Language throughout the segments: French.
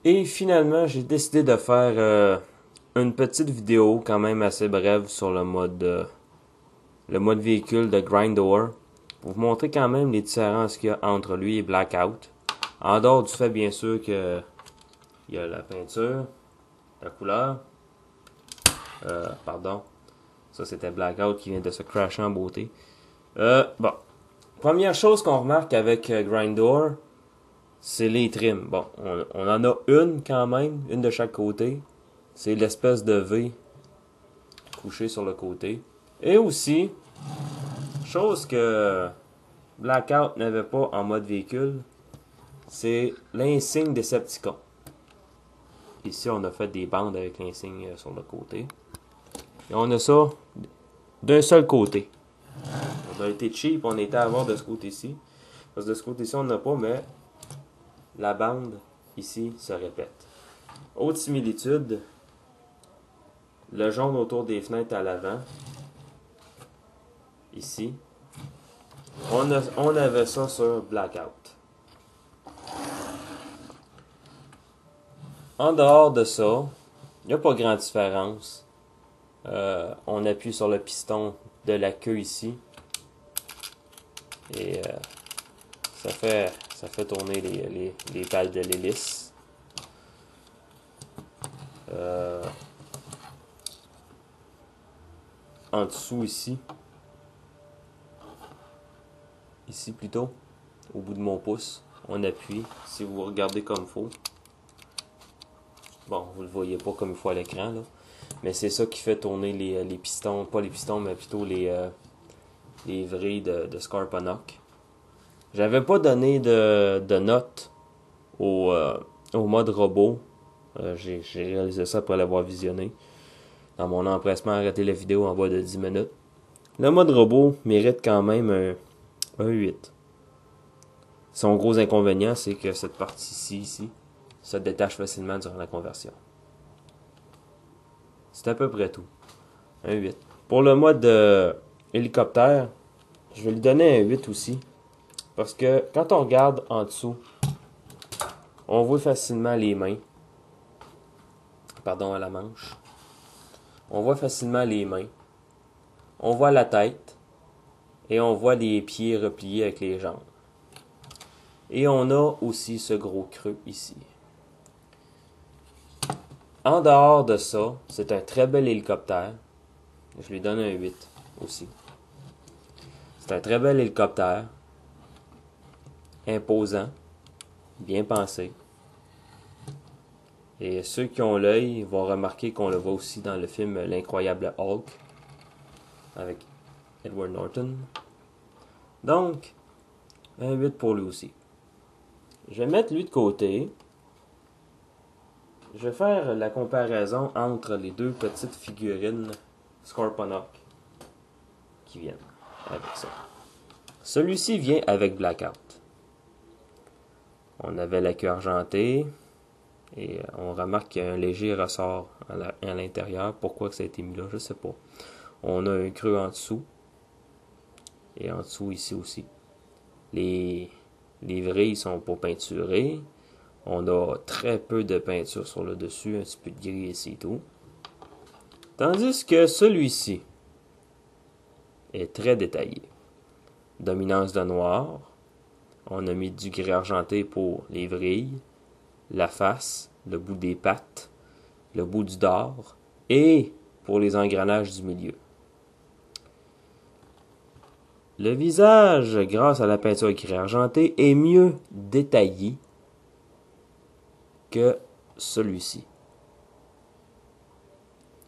Et finalement, j'ai décidé de faire une petite vidéo quand même assez brève sur le mode véhicule de Grindor pour vous montrer quand même les différences qu'il y a entre lui et Blackout. En dehors du fait bien sûr que il y a la peinture, la couleur, pardon, ça c'était Blackout qui vient de se crasher en beauté. Bon, première chose qu'on remarque avec Grindor, c'est les trims. Bon, on en a une quand même, une de chaque côté. C'est l'espèce de V couché sur le côté. Et aussi, chose que Blackout n'avait pas en mode véhicule, c'est l'insigne Decepticon. Ici, on a fait des bandes avec l'insigne sur le côté. Et on a ça d'un seul côté. On a été cheap, on était à avoir de ce côté-ci. Parce que de ce côté-ci, on n'a pas, mais la bande ici se répète. Autre similitude, le jaune autour des fenêtres à l'avant, ici, on avait ça sur Blackout. En dehors de ça, il n'y a pas grande différence. On appuie sur le piston de la queue ici. Et ça fait tourner les pales de l'hélice. En dessous ici. Ici plutôt. Au bout de mon pouce. On appuie. Si vous regardez comme il faut. Bon, vous le voyez pas comme il faut à l'écran là. Mais c'est ça qui fait tourner les pistons. Pas les pistons, mais plutôt les vrilles de Scorponok. J'avais pas donné de notes au mode robot. J'ai réalisé ça après l'avoir visionné. Dans mon empressement à arrêter la vidéo en bas de 10 minutes. Le mode robot mérite quand même un 8. Son gros inconvénient, c'est que cette partie-ci, ici, se détache facilement durant la conversion. C'est à peu près tout. Un 8. Pour le mode hélicoptère, je vais lui donner un 8 aussi. Parce que quand on regarde en dessous, on voit facilement les mains. Pardon, à la manche. On voit facilement les mains. On voit la tête. Et on voit les pieds repliés avec les jambes. Et on a aussi ce gros creux ici. En dehors de ça, c'est un très bel hélicoptère. Je lui donne un 8 aussi. C'est un très bel hélicoptère. Imposant. Bien pensé. Et ceux qui ont l'œil vont remarquer qu'on le voit aussi dans le film L'incroyable Hulk. Avec Edward Norton. Donc, un 8 pour lui aussi. Je vais mettre lui de côté. Je vais faire la comparaison entre les deux petites figurines Scorponok qui viennent avec ça. Celui-ci vient avec Blackout. On avait la queue argentée et on remarque qu'il y a un léger ressort à l'intérieur. Pourquoi que ça a été mis là, je sais pas. On a un creux en dessous et en dessous ici aussi. Les vrilles sont pas peinturées. On a très peu de peinture sur le dessus, un petit peu de gris ici et tout. Tandis que celui-ci est très détaillé. Dominance de noir. On a mis du gris argenté pour les vrilles, la face, le bout des pattes, le bout du dard et pour les engrenages du milieu. Le visage, grâce à la peinture gris argenté, est mieux détaillé que celui-ci,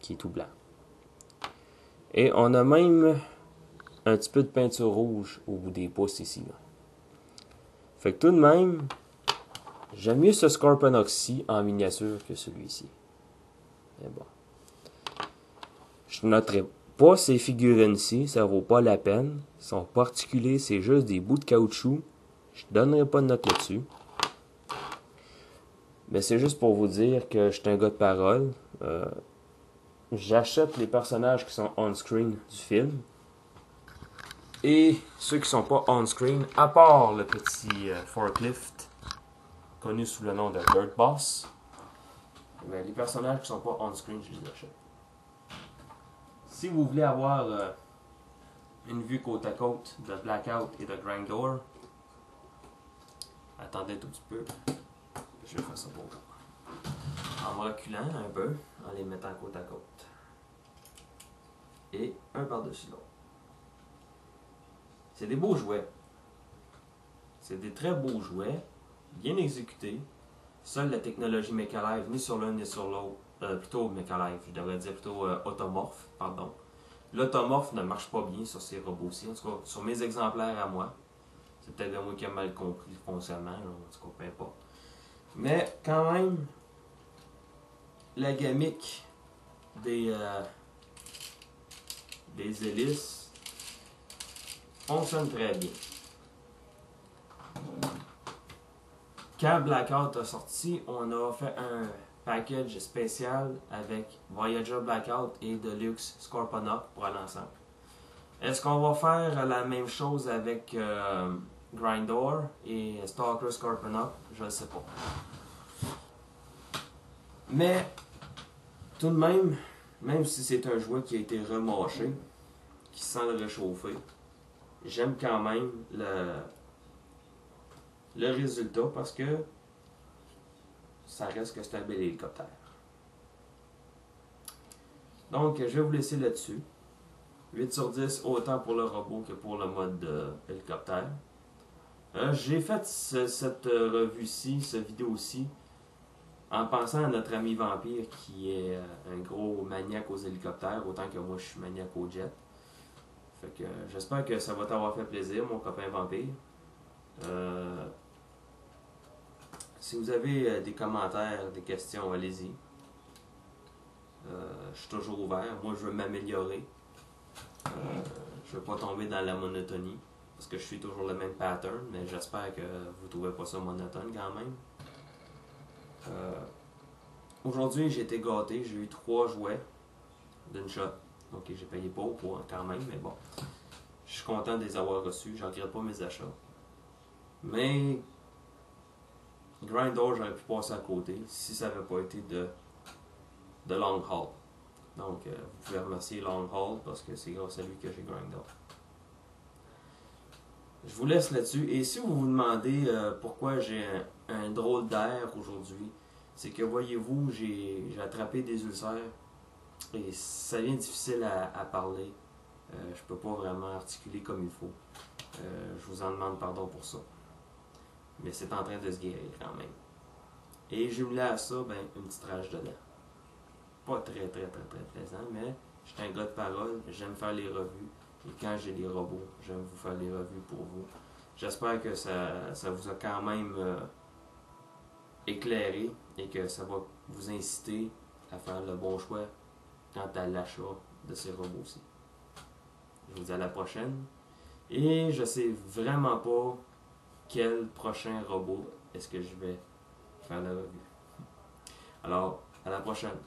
qui est tout blanc. Et on a même un petit peu de peinture rouge au bout des pouces ici. Là. Fait que tout de même, j'aime mieux ce Scorponok-ci en miniature que celui-ci. Mais bon. Je noterai pas ces figurines-ci, ça vaut pas la peine. Ils sont pas articulés, c'est juste des bouts de caoutchouc. Je donnerai pas de note là-dessus. Mais c'est juste pour vous dire que je suis un gars de parole. J'achète les personnages qui sont on-screen du film. Et ceux qui sont pas on-screen, à part le petit forklift, connu sous le nom de Dirt Boss, ben, les personnages qui sont pas on-screen, je les achète. Si vous voulez avoir une vue côte à côte de Blackout et de Grindor, attendez un tout petit peu. Je vais faire ça pour vous. En me reculant un peu, en les mettant côte à côte. Et un par-dessus l'autre. C'est des beaux jouets. C'est des très beaux jouets, bien exécutés. Seule la technologie Mechalive, ni sur l'un ni sur l'autre, plutôt Mechalive, je devrais dire plutôt Automorph, pardon. L'automorphe ne marche pas bien sur ces robots-ci, en tout cas sur mes exemplaires à moi. C'est peut-être moi qui ai mal compris le fonctionnement, en tout cas peu importe. Mais quand même, la gamique des hélices fonctionne très bien. Quand Blackout a sorti, on a fait un package spécial avec Voyager Blackout et Deluxe Scorponok pour l'ensemble. Est-ce qu'on va faire la même chose avec Grindor et Stalker Scorponok? Je ne sais pas. Mais, tout de même si c'est un jouet qui a été remâché, qui sent le réchauffer, j'aime quand même le résultat parce que ça reste que c'est un bel hélicoptère. Donc, je vais vous laisser là-dessus. 8 sur 10, autant pour le robot que pour le mode hélicoptère. J'ai fait cette revue-ci, cette vidéo-ci, en pensant à notre ami Vampire qui est un gros maniaque aux hélicoptères, autant que moi je suis maniaque aux jets. Fait que j'espère que ça va t'avoir fait plaisir, mon copain Vampire. Si vous avez des commentaires, des questions, allez-y. Je suis toujours ouvert. Moi, je veux m'améliorer. Je ne veux pas tomber dans la monotonie. Parce que je suis toujours le même pattern. Mais j'espère que vous ne trouvez pas ça monotone quand même. Aujourd'hui, j'ai été gâté. J'ai eu 3 jouets d'une shot. Donc, j'ai payé pas pour quand même. Mais bon, je suis content de les avoir reçus. Je ne regrette pas mes achats. Mais Grindor, j'aurais pu passer à côté si ça n'avait pas été de Long Haul. Donc, vous pouvez remercier Long Haul parce que c'est grâce à lui que j'ai Grindor. Je vous laisse là-dessus. Et si vous vous demandez pourquoi j'ai un drôle d'air aujourd'hui, c'est que voyez-vous, j'ai attrapé des ulcères et ça devient difficile à parler. Je peux pas vraiment articuler comme il faut. Je vous en demande pardon pour ça. Mais c'est en train de se guérir quand même. Et jumelé à ça, ben, une petite rage dedans. Pas très plaisant, mais je suis un gars de parole, j'aime faire les revues. Et quand j'ai des robots, j'aime vous faire les revues pour vous. J'espère que ça vous a quand même éclairé et que ça va vous inciter à faire le bon choix quant à l'achat de ces robots-ci. Je vous dis à la prochaine. Et je sais vraiment pas quel prochain robot est-ce que je vais faire la revue. Alors, à la prochaine.